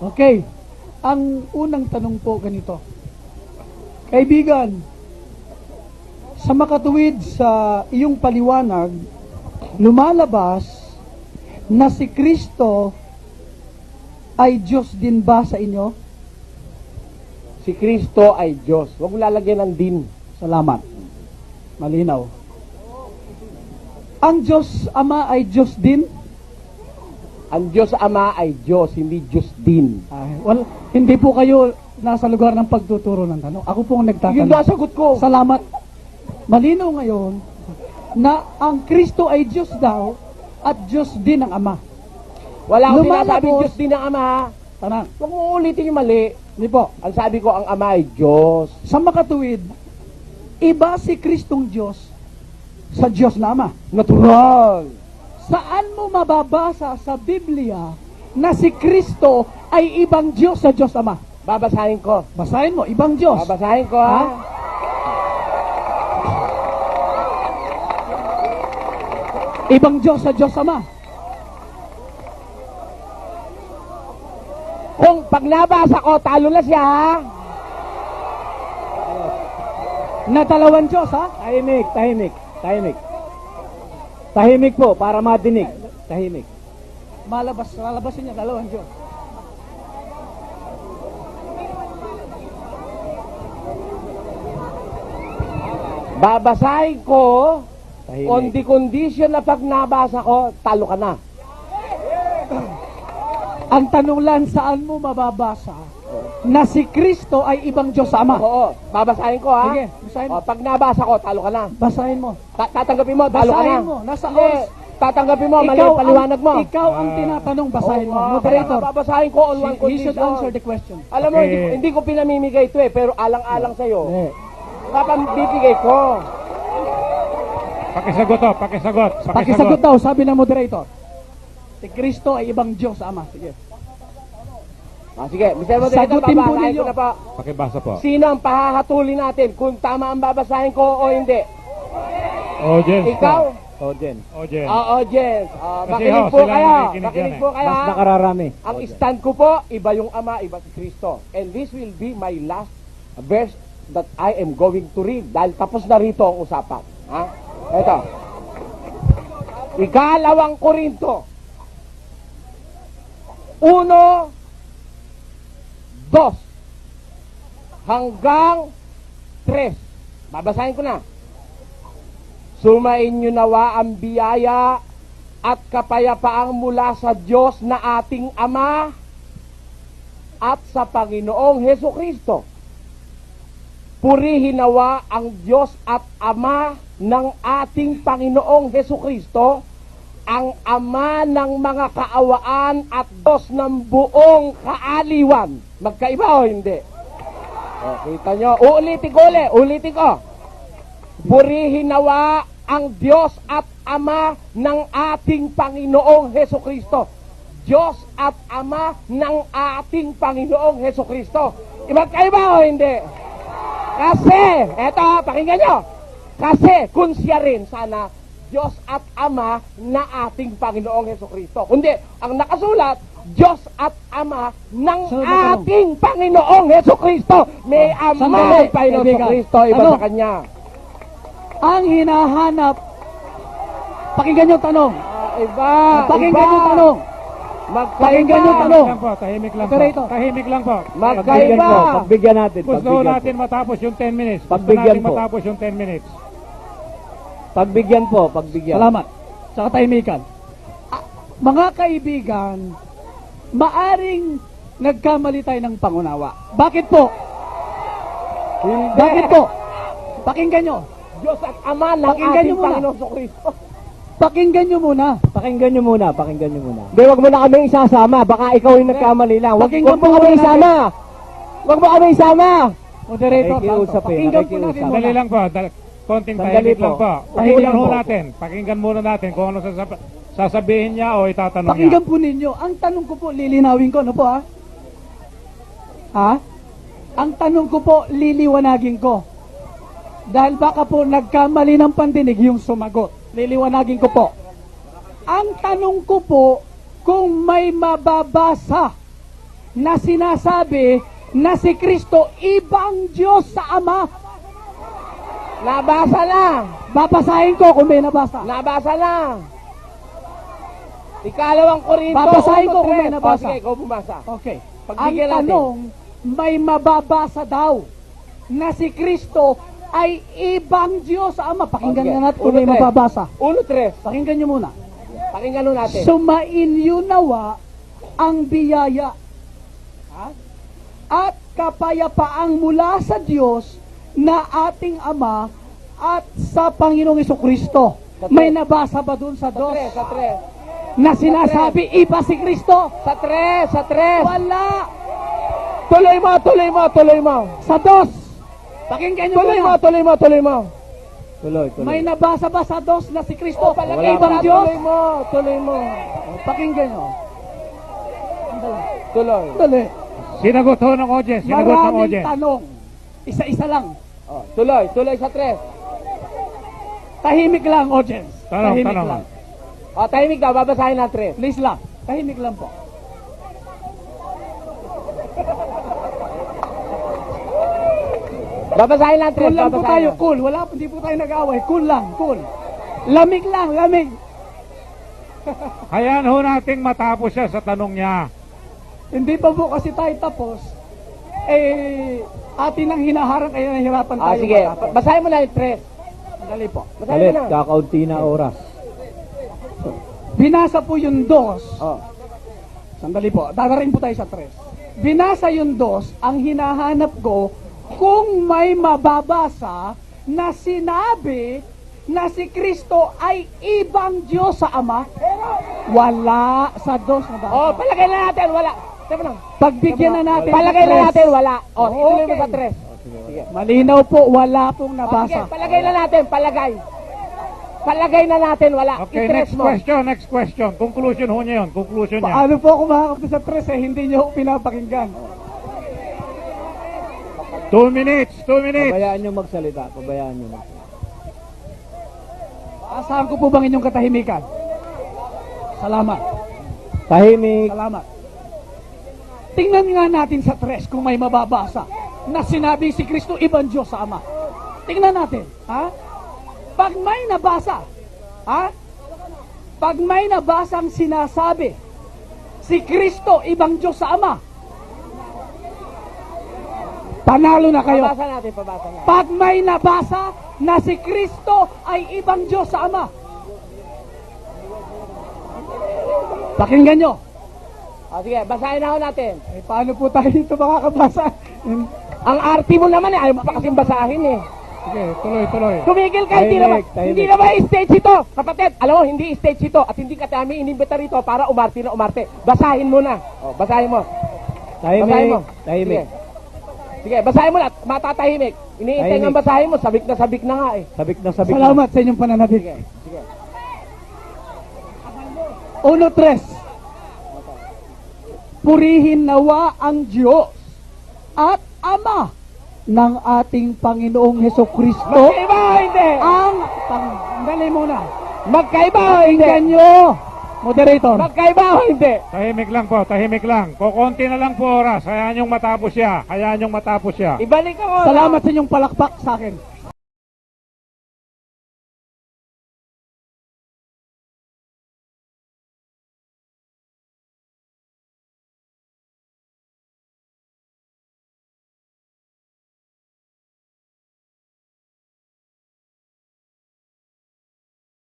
Okay. Ang unang tanong po ganito. Kaibigan, sa makatuwid sa iyong paliwanag, lumalabas na si Kristo ay Diyos din ba sa inyo? Si Kristo ay Diyos. Huwag mo lalagyan ng din. Salamat. Malinaw. Ang Diyos Ama ay Diyos din? Ang Diyos Ama ay Diyos, hindi Diyos din. Hindi po kayo nasa lugar ng pagtuturo ng tanong. Ako po ang nagtatanong. Yun na sagot ko. Salamat. Malinaw ngayon na ang Kristo ay Diyos daw at Diyos din ang Ama. Wala akong Lumalabas- sinasabing Diyos din ang Ama. Tanang. Huwag mo ulitin yung mali. Hindi po. Ang sabi ko, ang Ama ay Diyos. Sa makatuwid, iba si Kristong Diyos sa Diyos na Ama. Natural. Saan mo mababasa sa Biblia na si Kristo ay ibang Diyos sa Diyos Ama? Babasahin ko. Basahin mo, ibang Diyos. Babasahin ko, Ha? ha? Ibang Diyos sa Diyos Ama. Kung pag nabasa ko, talo na siya, ha? Na dalawang Diyos, ha? Tahimik. Tahimik po, para madinig. Tahimik. Lalabasin niya, dalawang Diyos. Babasahin ko, Tahimik. on the condition na pag nabasa ko, talo ka na. Ang tanong lang, saan mo mababasa na si Kristo ay ibang Diyos sa Ama? Oo, babasahin ko, ha? Sige, basahin mo. O, pag nabasa ko, talo ka na. Basahin mo. Tatanggapin mo, talo ka na. Basahin mo. Nasa Hindi, oras. tatanggapin mo, mali yung paliwanag mo. Ikaw ang tinatanong, basahin mo. Oo, Moderator, kaya babasahin ko on one he condition. should answer the question. Alam mo, Okay. hindi ko pinamimigay ito eh, pero alang-alang sa'yo. Eh, Papambibigay ko. Pakisagot to, pakisagot. Pakisagot daw, sabi ng moderator. Si Kristo ay ibang Diyos sa Ama. Sige. Sige, Mr. Moderator, Sagutin po babasahin ninyo. ko na po. Pakibasa po. Sino ang pahahatulin natin kung tama ang babasahin ko o hindi? Audience Ikaw? Audience. Audience. Audience. Kasi Makinig ho, po sila kayo. nakikinig Makinig yan eh. po kayo. Mas ha? nakararami. Ang stand ko po, iba yung Ama, iba si Kristo. And this will be my last verse that I am going to read. Dahil tapos na rito ang usapan. Ha? Ito. Ikalawang Korinto. 1, 2 hanggang 3. Babasahin ko na. Sumain nyo nawa ang biyaya at kapayapaang mula sa Diyos na ating Ama at sa Panginoong Heso Kristo. Purihin nawa ang Diyos at Ama ng ating Panginoong Heso Kristo, ang Ama ng mga kaawaan at Diyos ng buong kaaliwan. Magkaiba o hindi? O, kita nyo. Ulitin ko. Purihin nawa ang Diyos at Ama ng ating Panginoong Heso Kristo. Diyos at Ama ng ating Panginoong Heso Kristo. Magkaiba o hindi? Kasi, eto, pakinggan nyo. Kasi, kung siya rin, sana, Diyos at Ama na ating Panginoong Heso Kristo. Kundi, ang nakasulat, Diyos at Ama ng Sunod na tanong. ating Panginoong Heso Kristo. May Ama Sandali, ay Panginoong Heso kaibigan. Kristo, iba Ano? sa Kanya. ang hinahanap, pakinggan yung tanong. Iba, Pakinggan yung tanong. Pakinggan yung tanong. Tahimik lang po. Moderator. Tahimik lang po. Magkaiba. Pagbigyan natin. Gusto natin matapos yung 10 minutes. Pagbigyan po. Matapos yung 10 minutes. Pagbigyan po, pagbigyan. Salamat. Sa katahimikan. Mga kaibigan, maaring nagkamali tayo ng pangunawa. Bakit po? Bakit po? Pakinggan nyo. Diyos at Ama ng Pakinggan ating niyo muna. Panginoong Heso Kristo. Pakinggan nyo muna. Pakinggan nyo muna, pakinggan nyo muna. Hindi, wag mo na kami isasama. Baka ikaw yung nagkamali lang. Wag Pakinggan mo po kami natin. isama. Wag mo kami isama. Moderator, Nakikiusap eh, pakinggan po natin nakikiusap. muna. Dali lang po. Konting Sandali tahimik po. lang po. Tahimik Pakinggan po. muna natin. Pakinggan muna natin kung ano sasabihin niya o itatanong niya. Pakinggan po ninyo. Ang tanong ko po, lilinawin ko, ano po ha? Ha? Ang tanong ko po, liliwanagin ko. Dahil baka po nagkamali ng pandinig yung sumagot. Liliwanagin ko po. Ang tanong ko po, kung may mababasa na sinasabi na si Kristo ibang Diyos sa Ama? Nabasa na. Babasahin ko kung may nabasa. Nabasa na. Ikalawang Korinto. Babasahin ko kung 1:3. may nabasa. Sige, ikaw bumasa. Okay. Ang Pagbigyan natin. tanong, may mababasa daw na si Kristo ay ibang Diyos sa Ama. Pakinggan Okay. na natin kung may 1:3. mababasa. 1:3. Pakinggan nyo muna. Pakinggan nun natin. Sumainyo nawa ang biyaya at kapayapaang mula sa Diyos na ating Ama at sa Panginoong Kristo. May nabasa ba dun sa dos Sa 3. na sinasabi iba si Kristo? Sa 3. Sa 3. Wala. Tuloy mo, tuloy mo, tuloy mo. Sa dos. Pakinggan nyo Tuloy mo, muna. tuloy mo, tuloy mo. Tuloy, tuloy. May nabasa ba sa dos na si Kristo? Palagay Ibang mo, Diyos? tuloy mo, tuloy mo. Pakinggan nyo. Tuloy. Dali. Sinagot ho ng audience. Sinagot ng Maraming audience. tanong. Isa-isa lang. Oh, tuloy, tuloy sa 3. Tahimik lang, audience. Tanong, Tahimik tanong. lang. O, tahimik daw, babasahin ng 3. Please lang. Tahimik lang po. Babasahin ng 3. Cool lang po tayo, cool. Wala po, hindi po tayo nag-away. Cool lang, cool. Lamig lang, lamig. Hayaan ho nating matapos siya sa tanong niya. Hindi pa po kasi tayo tapos. Atin ang hinaharang kaya nahihirapan tayo. Ah, sige. matapos. Basahin mo na yung 3. Dali po. Basahin Ulit, mo na. kakaunti na oras. Binasa po yung dos. Oh. Sandali po. Dadarin po tayo sa tres. Binasa yung dos. Ang hinahanap ko, kung may mababasa na sinabi na si Kristo ay ibang Diyos sa Ama, wala sa dos na basa. Oh, palagay na natin, wala. Tama lang. Pagbigyan na natin. Palagay sa na tres. natin, wala. Oh, ituloy mo Okay. sa 3. Sige. Malinaw po, wala pong Oh, sige, nabasa. palagay na natin, palagay. Palagay na natin, wala. Okay, I-tres next mo. question, next question. Conclusion ho niya yun. Conclusion niya. Paano po ako makakapit sa tres hindi nyo pinapakinggan? 2 minutes, 2 minutes. Pabayaan nyo magsalita. Pabayaan nyo magsalita. Asahan ko po bang inyong katahimikan? Salamat. Tahimik. Salamat. Tingnan nga natin sa tres kung may mababasa na sinabi si Kristo ibang Diyos sa Ama. Tingnan natin, ha? Pag may nabasa, ha? Pag may nabasang sinasabi si Kristo ibang Diyos sa Ama, panalo na kayo. Pabasa natin, pabasa natin. Pag may nabasa na si Kristo ay ibang Diyos sa Ama, pakinggan nyo. Oh, sige, basahin na ho natin. Paano po tayo dito makakabasa? Ang RT mo naman ayaw mo pa kasing basahin Sige, tuloy, tuloy. Tumigil ka, hindi naman, Tahimik, tahimik. hindi naman stage ito. Kapatid, alam mo, hindi stage ito at hindi ka namin inimbita rito para umarte na umarte. Basahin mo na. Oh, basahin mo. Basahin Tahimik. mo. Tahimik. Sige, basahin mo na. Matatahimik. Iniintay Tahimik. ng basahin mo, sabik na nga eh. Sabik na sabik na. Salamat sa inyong pananabik. Sige. 1-3. Purihin nawa ang Diyos at Ama ng ating Panginoong Hesukristo. Magkaiba o hindi? Dali muna. Magkaiba o hindi? Pakinggan nyo, moderator. Magkaiba o hindi? Tahimik lang po, tahimik lang. Kukunti na lang po oras. Hayaan niyong matapos siya. Hayaan niyong matapos siya. Ibalik ako. Salamat sa inyong palakpak sa akin.